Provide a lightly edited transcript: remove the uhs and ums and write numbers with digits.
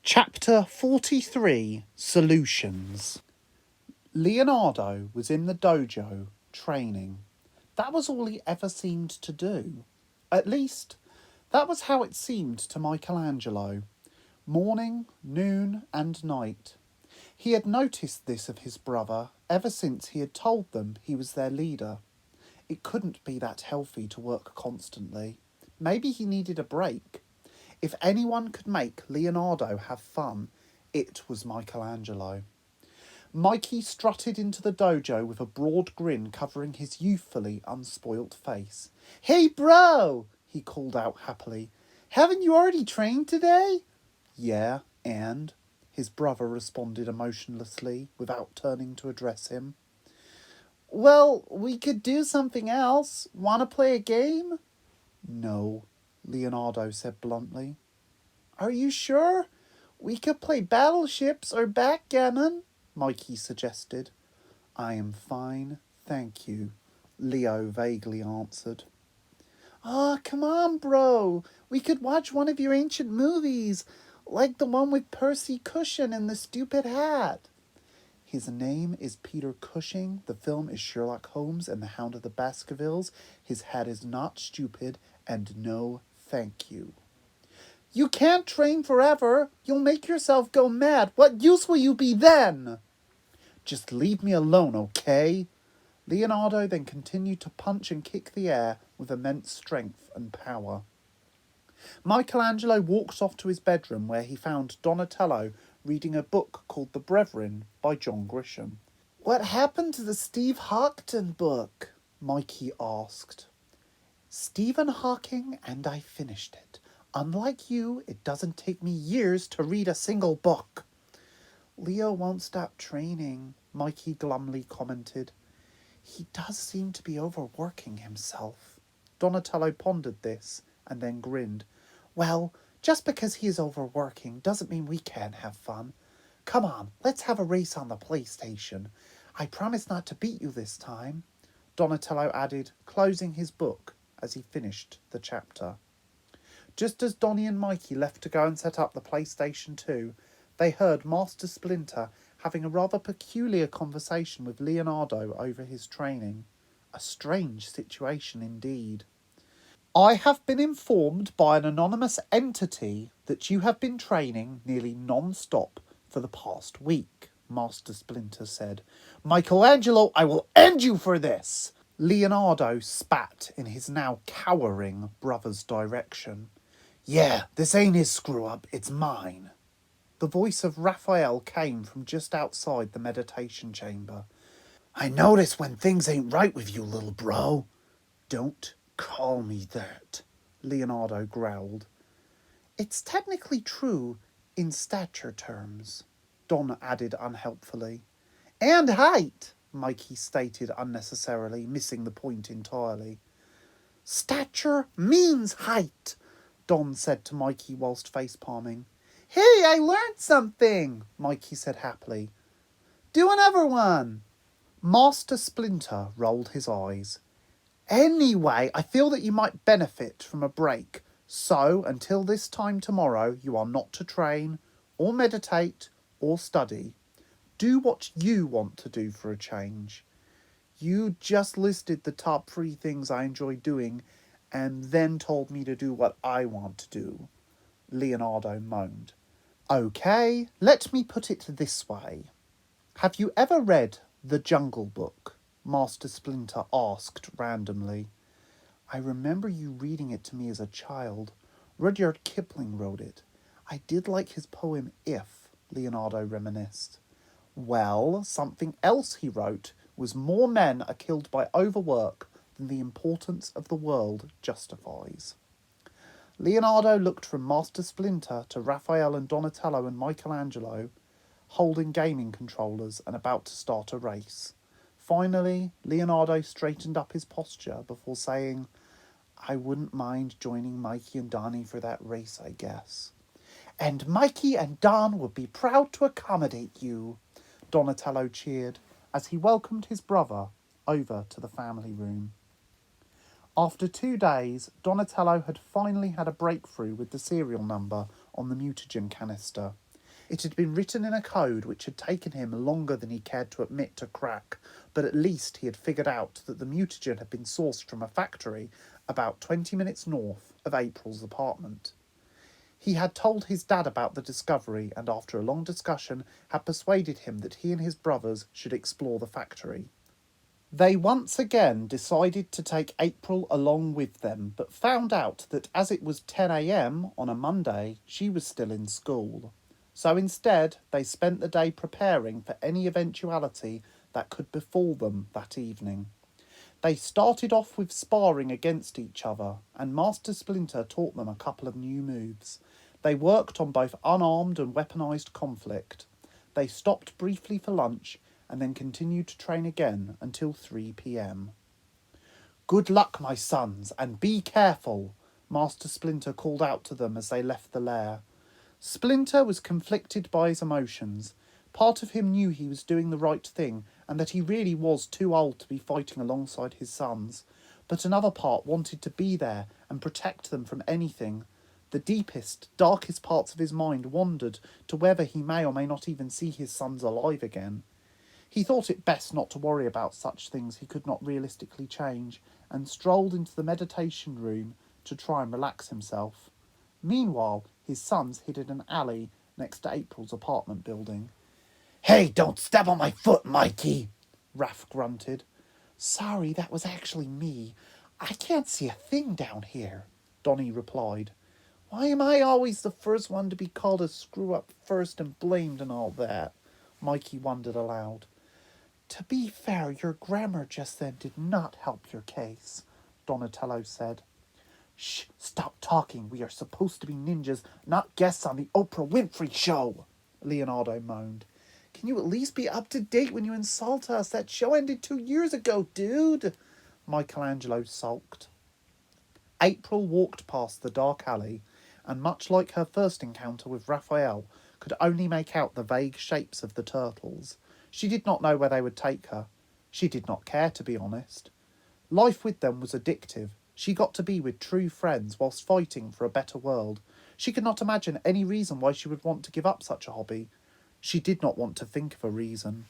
Chapter 43, Solutions. Leonardo was in the dojo, training. That was all he ever seemed to do. At least, that was how it seemed to Michelangelo. Morning, noon, and night. He had noticed this of his brother ever since he had told them he was their leader. It couldn't be that healthy to work constantly. Maybe he needed a break. If anyone could make Leonardo have fun, it was Michelangelo. Mikey strutted into the dojo with a broad grin covering his youthfully unspoilt face. "Hey, bro!" he called out happily. "Haven't you already trained today?" "Yeah, and?" his brother responded emotionlessly without turning to address him. "Well, we could do something else. Want to play a game?" "No," Leonardo said bluntly. "Are you sure? We could play battleships or backgammon," Mikey suggested. "I am fine, thank you," Leo vaguely answered. "Oh, come on, bro. We could watch one of your ancient movies, like the one with Percy Cushing and the stupid hat." "His name is Peter Cushing, the film is Sherlock Holmes and the Hound of the Baskervilles. His hat is not stupid, and no, thank you." "You can't train forever. You'll make yourself go mad. What use will you be then?" "Just leave me alone, okay?" Leonardo then continued to punch and kick the air with immense strength and power. Michelangelo walked off to his bedroom where he found Donatello reading a book called The Brethren by John Grisham. "What happened to the Steve Hawking book?" Mikey asked. "Stephen Hawking and I finished it. Unlike you, it doesn't take me years to read a single book." "Leo won't stop training," Mikey glumly commented. "He does seem to be overworking himself." Donatello pondered this and then grinned. "Well, just because he is overworking doesn't mean we can't have fun. Come on, let's have a race on the PlayStation. I promise not to beat you this time," Donatello added, closing his book as he finished the chapter. Just as Donnie and Mikey left to go and set up the PlayStation 2, they heard Master Splinter having a rather peculiar conversation with Leonardo over his training. A strange situation indeed. "I have been informed by an anonymous entity that you have been training nearly non-stop for the past week," Master Splinter said. "Michelangelo, I will end you for this!" Leonardo spat in his now cowering brother's direction. "Yeah, this ain't his screw-up, it's mine." The voice of Raphael came from just outside the meditation chamber. "I notice when things ain't right with you, little bro." "Don't call me that," Leonardo growled. "It's technically true in stature terms," Don added unhelpfully. "And height," Mikey stated unnecessarily, missing the point entirely. "Stature means height," Don said to Mikey whilst face-palming. "Hey, I learned something," Mikey said happily. "Do another one." Master Splinter rolled his eyes. "Anyway, I feel that you might benefit from a break. So, until this time tomorrow, you are not to train, or meditate, or study. Do what you want to do for a change." "You just listed the top 3 things I enjoy doing, and then told me to do what I want to do," Leonardo moaned. "Okay, let me put it this way. Have you ever read The Jungle Book?" Master Splinter asked randomly. "I remember you reading it to me as a child. Rudyard Kipling wrote it. I did like his poem If," Leonardo reminisced. "Well, something else he wrote was more men are killed by overwork than the importance of the world justifies." Leonardo looked from Master Splinter to Raphael and Donatello and Michelangelo, holding gaming controllers and about to start a race. Finally, Leonardo straightened up his posture before saying, "I wouldn't mind joining Mikey and Donnie for that race, I guess." "And Mikey and Don would be proud to accommodate you," Donatello cheered as he welcomed his brother over to the family room. After 2 days, Donatello had finally had a breakthrough with the serial number on the mutagen canister. It had been written in a code which had taken him longer than he cared to admit to crack, but at least he had figured out that the mutagen had been sourced from a factory about 20 minutes north of April's apartment. He had told his dad about the discovery and after a long discussion had persuaded him that he and his brothers should explore the factory. They once again decided to take April along with them, but found out that as it was 10 a.m. on a Monday, she was still in school. So instead, they spent the day preparing for any eventuality that could befall them that evening. They started off with sparring against each other, and Master Splinter taught them a couple of new moves. They worked on both unarmed and weaponised conflict. They stopped briefly for lunch, and then continued to train again until 3 p.m. "Good luck, my sons, and be careful," Master Splinter called out to them as they left the lair. Splinter was conflicted by his emotions. Part of him knew he was doing the right thing and that he really was too old to be fighting alongside his sons, but another part wanted to be there and protect them from anything. The deepest, darkest parts of his mind wandered to whether he may or may not even see his sons alive again. He thought it best not to worry about such things he could not realistically change, and strolled into the meditation room to try and relax himself. Meanwhile, his sons hid in an alley next to April's apartment building. "Hey, don't step on my foot, Mikey," Raph grunted. "Sorry, that was actually me. I can't see a thing down here," Donnie replied. "Why am I always the first one to be called a screw-up first and blamed and all that?" Mikey wondered aloud. "To be fair, your grammar just then did not help your case," Donatello said. "Shh, stop talking. We are supposed to be ninjas, not guests on the Oprah Winfrey Show," Leonardo moaned. "Can you at least be up to date when you insult us? That show ended 2 years ago, dude," Michelangelo sulked. April walked past the dark alley, and much like her first encounter with Raphael, could only make out the vague shapes of the turtles. She did not know where they would take her. She did not care, to be honest. Life with them was addictive. She got to be with true friends whilst fighting for a better world. She could not imagine any reason why she would want to give up such a hobby. She did not want to think of a reason.